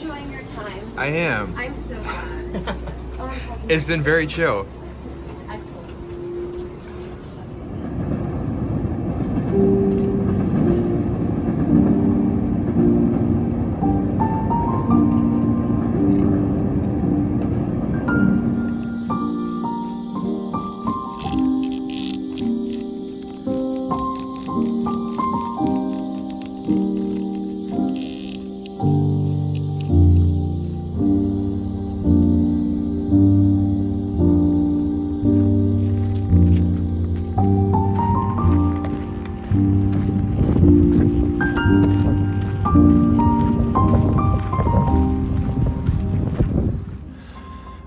enjoying your time? I am. I'm so glad. It's been very chill. Excellent.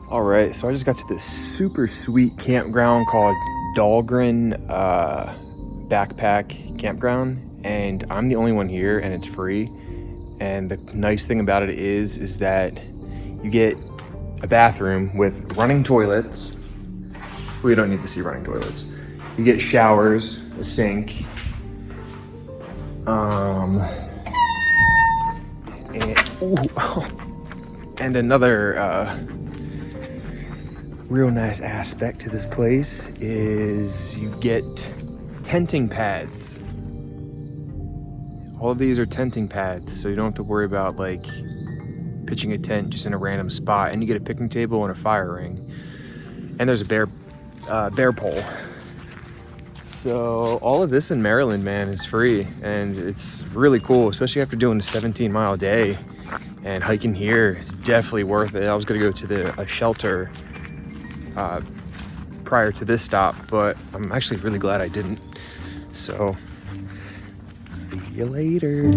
All right, so I just got to this super sweet campground called Dahlgren Backpack Campground, and I'm the only one here, and it's free. And the nice thing about it is that you get a bathroom with running toilets. We don't need to see running toilets. You get showers, a sink, and another real nice aspect to this place is you get tenting pads. All of these are tenting pads, so you don't have to worry about like pitching a tent just in a random spot. And you get a picnic table and a fire ring. And there's a bear pole. So all of this in Maryland, man, is free, and it's really cool, especially after doing a 17-mile day and hiking here. It's definitely worth it. I was gonna go to a shelter prior to this stop, but I'm actually really glad I didn't. So, see you later.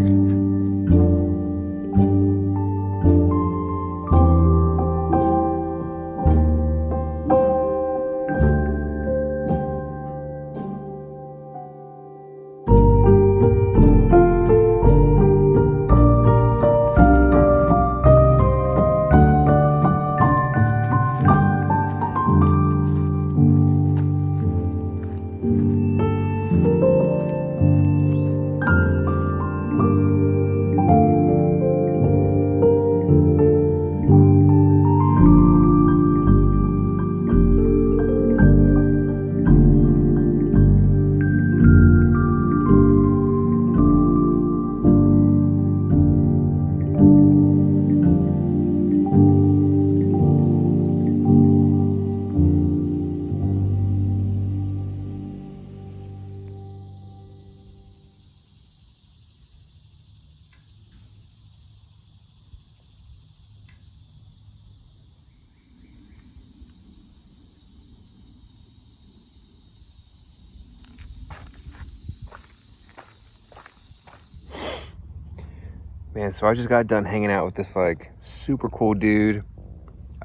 Man, so I just got done hanging out with this like super cool dude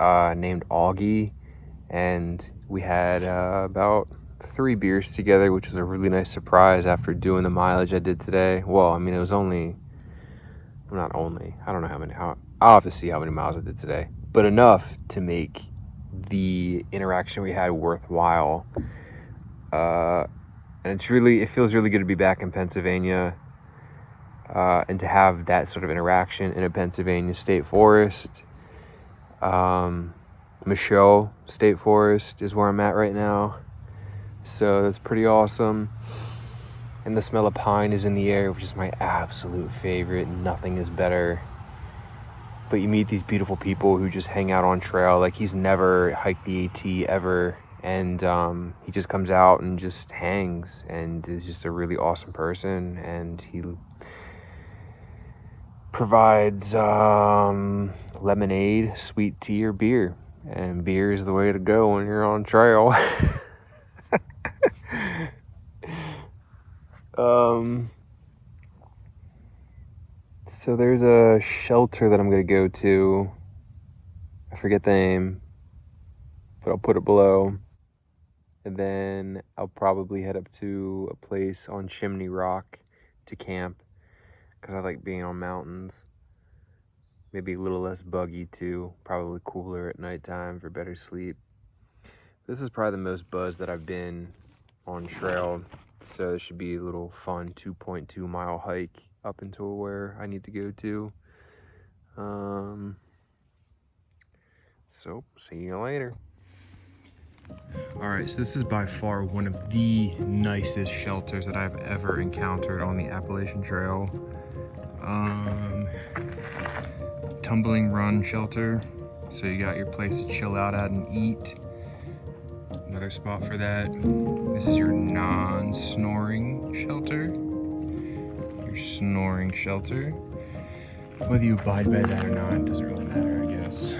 named Augie, and we had about 3 beers together, which was a really nice surprise after doing the mileage I did today. Well, I mean, it was only, not only, I don't know I'll have to see how many miles I did today, but enough to make the interaction we had worthwhile. And it feels really good to be back in Pennsylvania. And to have that sort of interaction in a Pennsylvania state forest. Michelle State Forest is where I'm at right now. So that's pretty awesome. And the smell of pine is in the air, which is my absolute favorite. Nothing is better. But you meet these beautiful people who just hang out on trail. Like, he's never hiked the AT ever. And he just comes out and just hangs and is just a really awesome person. And he provides lemonade, sweet tea, or beer. And beer is the way to go when you're on trail. So there's a shelter that I'm going to go to. I forget the name, but I'll put it below. And then I'll probably head up to a place on Chimney Rock to camp, because I like being on mountains. Maybe a little less buggy too, probably cooler at nighttime for better sleep. This is probably the most buzzed that I've been on trail, so it should be a little fun 2.2 mile hike up until where I need to go to. So, see you later. Alright, so this is by far one of the nicest shelters that I've ever encountered on the Appalachian Trail. Tumbling Run shelter. So you got your place to chill out at and eat. Another spot for that. This is your non-snoring shelter. Your snoring shelter. Whether you abide by that or not, it doesn't really matter, I guess.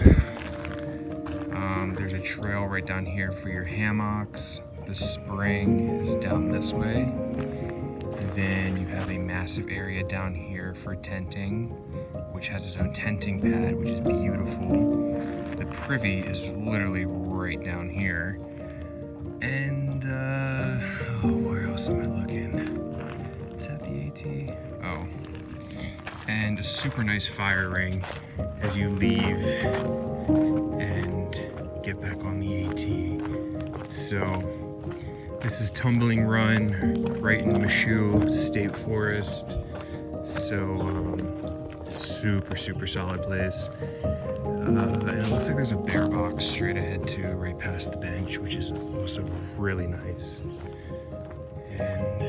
There's a trail right down here for your hammocks. The spring is down this way. And then you have a massive area down here for tenting, which has its own tenting pad, which is beautiful. The privy is literally right down here. And, where else am I looking? Is that the AT? Oh. And a super nice fire ring as you leave and get back on the AT. So, this is Tumbling Run, right in Michoud State Forest. So, super solid place. And it looks like there's a bear box straight ahead too, right past the bench, which is also really nice. And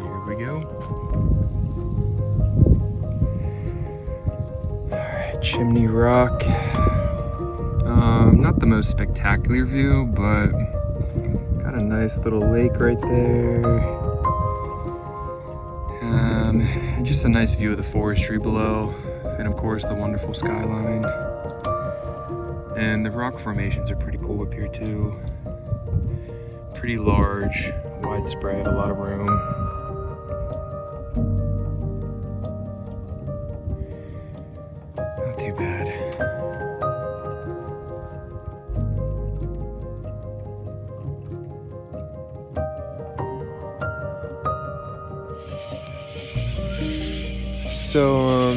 here we go. Alright, Chimney Rock. Not the most spectacular view, but got a nice little lake right there. Just a nice view of the forestry below, and of course the wonderful skyline. And the rock formations are pretty cool up here too. Pretty large, widespread, a lot of room. Not too bad. So,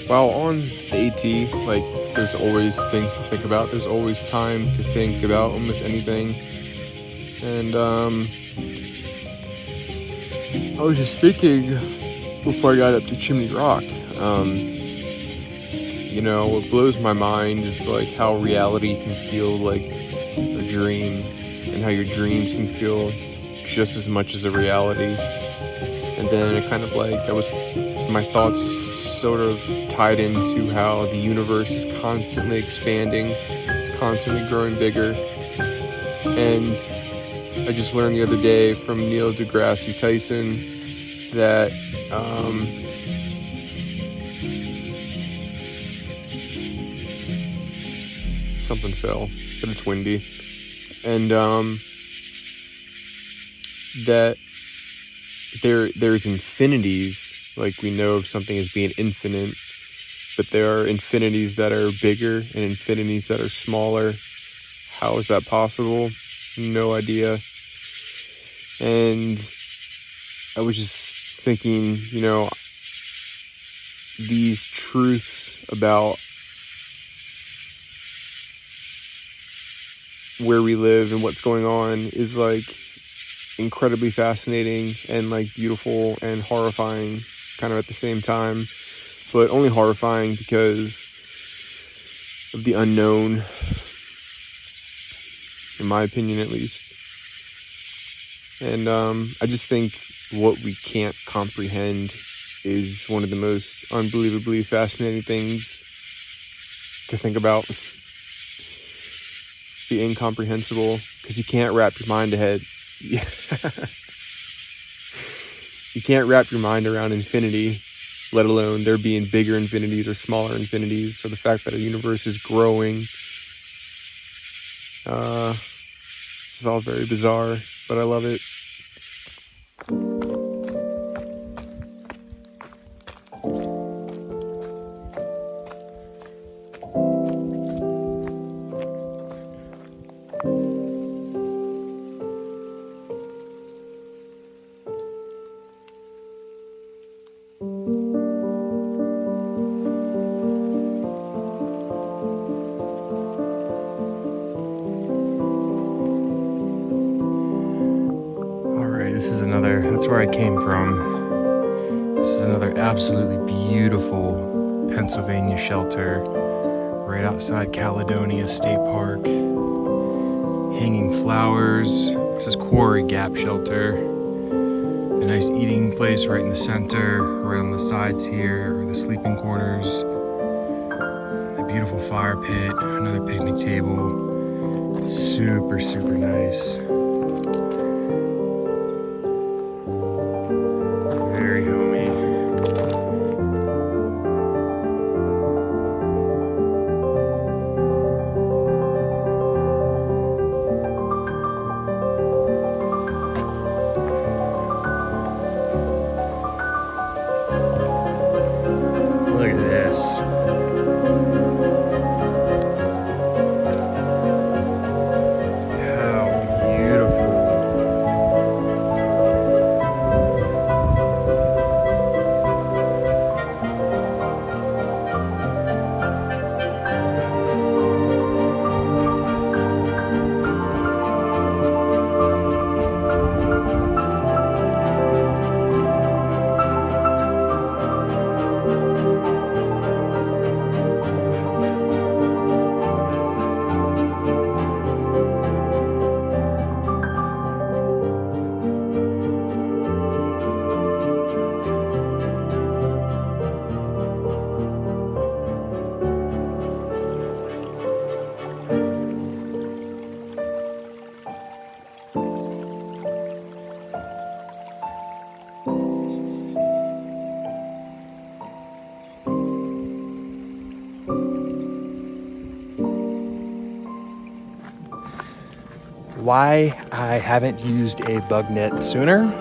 while on the AT, like, there's always things to think about. There's always time to think about almost anything. And, I was just thinking before I got up to Chimney Rock, you know, what blows my mind is, like, how reality can feel like a dream, and how your dreams can feel just as much as a reality. And then it kind of like, my thoughts sort of tied into how the universe is constantly expanding, it's constantly growing bigger. And I just learned the other day from Neil deGrasse Tyson that something fell, but it's windy. And that there's infinities. Like, we know of something as being infinite, but there are infinities that are bigger and infinities that are smaller. How is that possible? No idea. And I was just thinking, you know, these truths about where we live and what's going on is, like, incredibly fascinating and, like, beautiful and horrifying kind of at the same time, but only horrifying because of the unknown, in my opinion at least. And I just think what we can't comprehend is one of the most unbelievably fascinating things to think about. The incomprehensible, because you can't wrap your mind ahead. You can't wrap your mind around infinity, let alone there being bigger infinities or smaller infinities. So the fact that a universe is growing, this is all very bizarre, but I love it. That's where I came from. This is another absolutely beautiful Pennsylvania shelter. right outside Caledonia State Park. Hanging flowers. This is Quarry Gap Shelter. A nice eating place right in the center, right on the sides here are the sleeping quarters. A beautiful fire pit, another picnic table. Super, super nice. Very homey. Look at this. How beautiful. Why I haven't used a bug net sooner,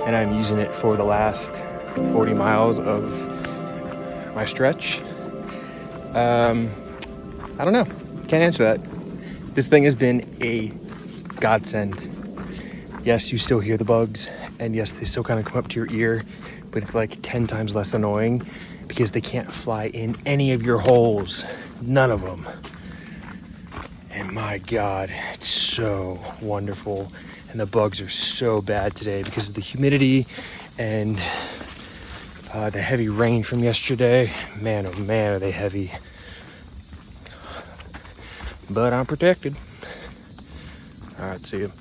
and I'm using it for the last 40 miles of my stretch. I don't know, can't answer that. This thing has been a godsend. Yes, you still hear the bugs, and yes, they still kind of come up to your ear, but it's like 10 times less annoying because they can't fly in any of your holes, none of them. And my God, it's so wonderful. And the bugs are so bad today because of the humidity and the heavy rain from yesterday. Man, oh man, are they heavy. But I'm protected. All right, see you.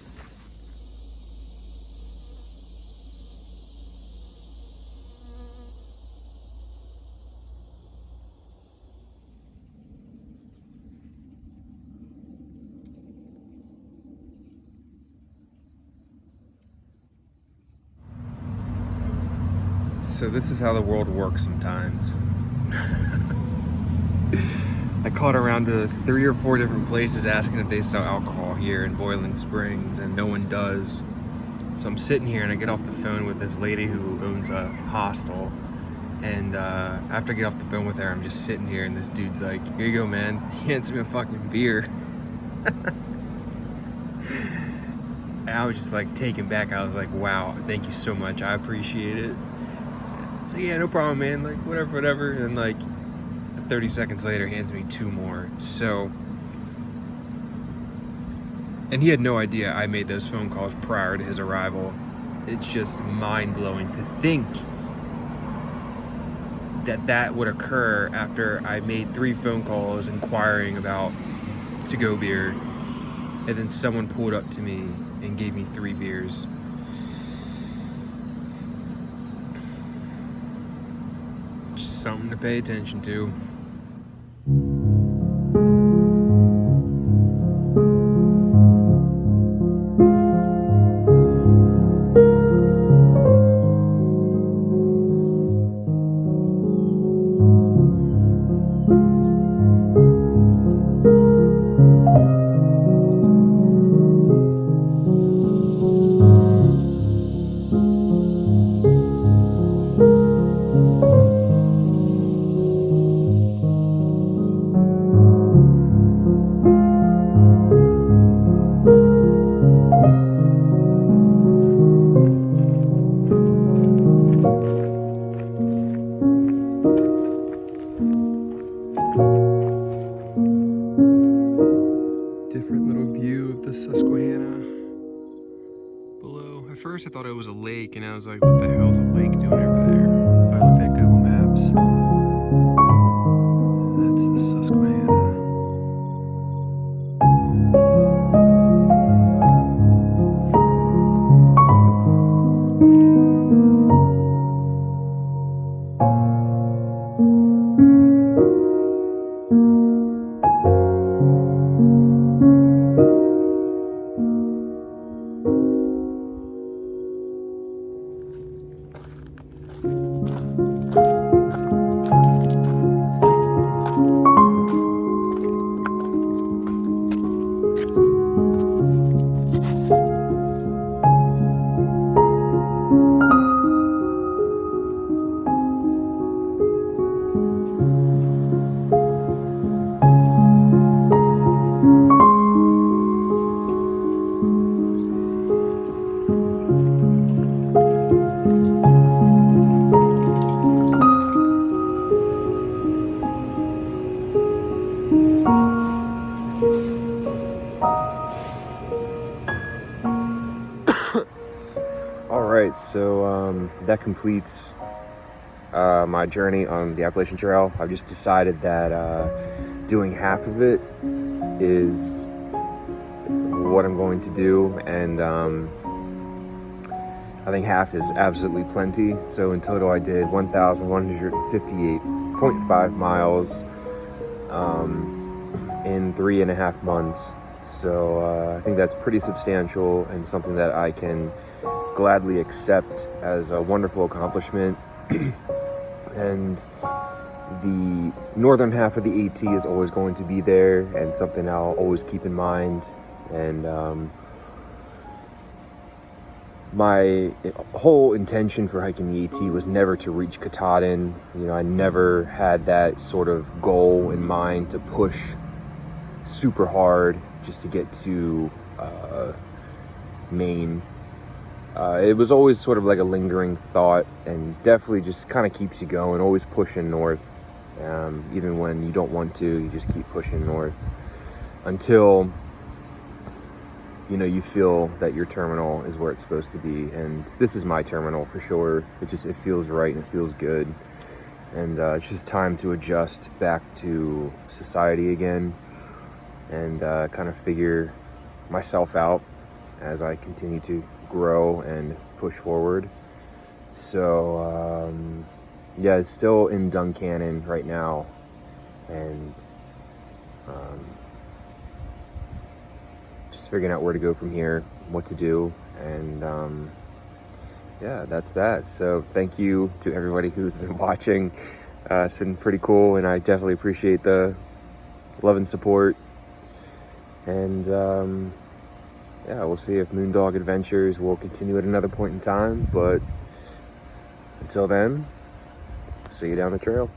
So this is how the world works sometimes. I called around to 3 or 4 different places asking if they sell alcohol here in Boiling Springs, and no one does. So I'm sitting here and I get off the phone with this lady who owns a hostel. And after I get off the phone with her, I'm just sitting here and this dude's like, "Here you go, man." He hands me a fucking beer. And I was just like taken back. I was like, wow, thank you so much. I appreciate it. So yeah, no problem, man. Like whatever. And like 30 seconds later, hands me 2 more. So, and he had no idea I made those phone calls prior to his arrival. It's just mind-blowing to think that would occur after I made 3 phone calls inquiring about to-go beer, and then someone pulled up to me and gave me 3 beers. Just something to pay attention to. Different little view of the Susquehanna below. At first I thought it was a lake, and I was like, what the hell's a lake doing over there? If I looked at Google Maps, that's the Susquehanna. so that completes my journey on the Appalachian Trail. I've just decided that doing half of it is what I'm going to do, and I think half is absolutely plenty. So in total I did 1,158.5 miles in 3.5 months. So I think that's pretty substantial and something that I can gladly accept as a wonderful accomplishment. And the northern half of the AT is always going to be there and something I'll always keep in mind. And my whole intention for hiking the AT was never to reach Katahdin. You know, I never had that sort of goal in mind to push super hard just to get to Maine. It was always sort of like a lingering thought, and definitely just kind of keeps you going, always pushing north. Even when you don't want to, you just keep pushing north until, you know, you feel that your terminal is where it's supposed to be. And this is my terminal for sure. It feels right and it feels good. And it's just time to adjust back to society again and kind of figure myself out as I continue to grow and push forward. So yeah, it's still in Duncannon right now, and just figuring out where to go from here, what to do, and yeah, that's that. So thank you to everybody who's been watching. It's been pretty cool, and I definitely appreciate the love and support. And yeah, we'll see if Moondog Adventures will continue at another point in time, but until then, see you down the trail.